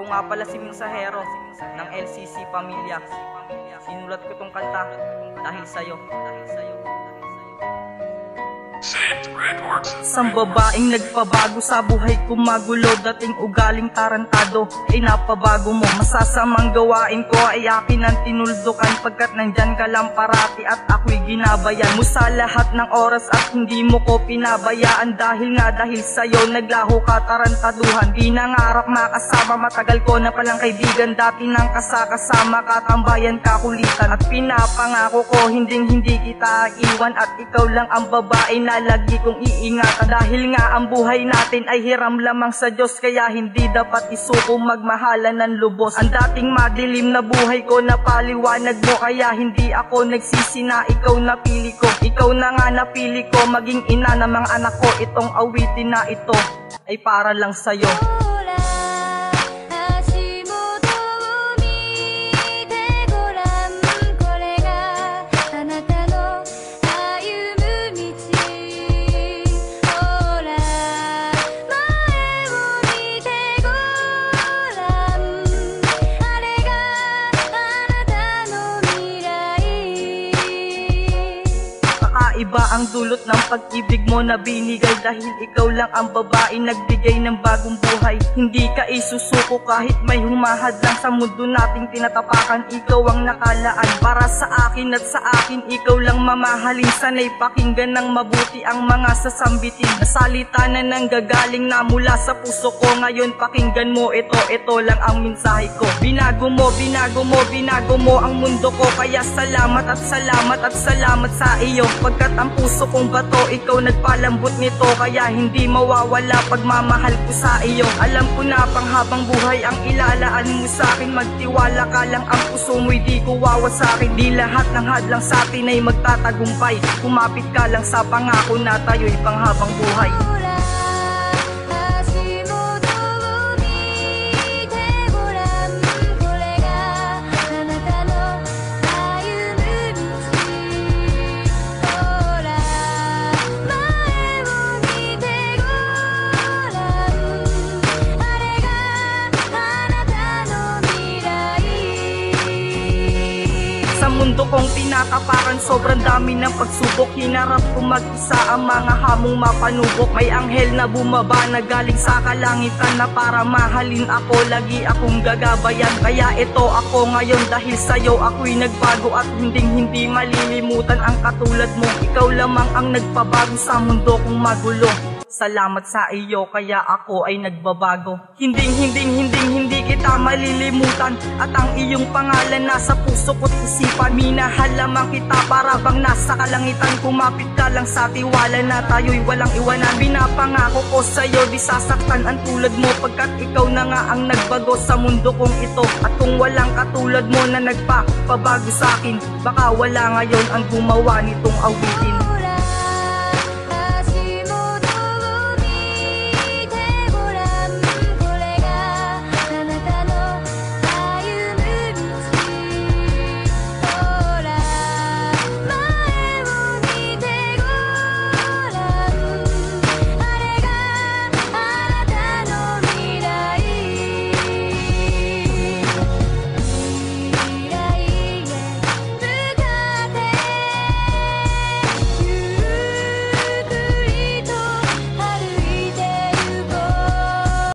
Ako nga pala si Mensahero ng LCC Pamilya. Sinulat ko tong kanta dahil sa'yo. Isang babaeng nagpabago sa buhay ko, magulo, dating ugaling tarantado ay napabago mo. Masasamang gawain ko ay akin ang tinuldukan, pagkat nandyan ka lang parati at ako'y ginabayan mo sa lahat ng oras at hindi mo ko pinabayaan. Dahil sa'yo naglaho ka tarantaduhan, pinangarap makasama, matagal ko na palang kaibigan, dati nang kasakasama katambayan kakulitan. At pinapangako ko hindi kita iwan, at ikaw lang ang babae na lagi kong iingatan. Dahil nga ang buhay natin ay hiram lamang sa Diyos, kaya hindi dapat isuko magmahalan ng lubos. Ang dating madilim na buhay ko napaliwanag mo, kaya hindi ako nagsisi na ikaw napili ko. Ikaw na nga napili ko maging ina ng mga anak ko. Itong awitin na ito ay para lang sa'yo. Iba ang dulot ng pag-ibig mo na binigay, dahil ikaw lang ang babae nagbigay ng bagong buhay. Hindi ka isusuko kahit may humahadlang sa mundo nating tinatapakan. Ikaw ang nakalaan para sa akin, at sa akin ikaw lang mamahalin. Sana'y pakinggan ng mabuti ang mga sasambitin na salita na nanggagaling na mula sa puso ko. Ngayon pakinggan mo ito lang ang mensahe ko. Binago mo ang mundo ko, kaya salamat at salamat sa iyo. Pagkat ang puso kong bato, ikaw nagpalambot nito, kaya hindi mawawala pagmamahal ko sa iyo. Alam ko na panghabang buhay ang ilalaan mo sa akin, magtiwala ka lang, ang puso mo'y di ko wawasakin. Di lahat ng hadlang sa atin ay magtatagumpay, kumapit ka lang sa pangako na tayo'y panghabang buhay. Mundo kong tinatapakan, sobrang dami ng pagsubok. Hinarap ko mag-isa ang mga hamong mapanubok. May anghel na bumaba na galing sa kalangitan, na para mahalin ako, lagi akong gagabayan. Kaya ito ako ngayon, dahil sa'yo ako'y nagbago, at hindi malilimutan ang katulad mo. Ikaw lamang ang nagpabago sa mundo kong magulo. Salamat sa iyo, kaya ako ay nagbabago. Hindi kita malilimutan, at ang iyong pangalan nasa puso ko't isipan. Minahal lamang kita para bang nasa kalangitan, kumapit ka lang sa tiwala na tayo'y walang iwanan. Pinapangako ko sa'yo, di sasaktan ang tulad mo, pagkat ikaw na nga ang nagbago sa mundo kong ito. At kung walang katulad mo na nagpapabago sa akin, baka wala ngayon ang gumawa nitong awitin.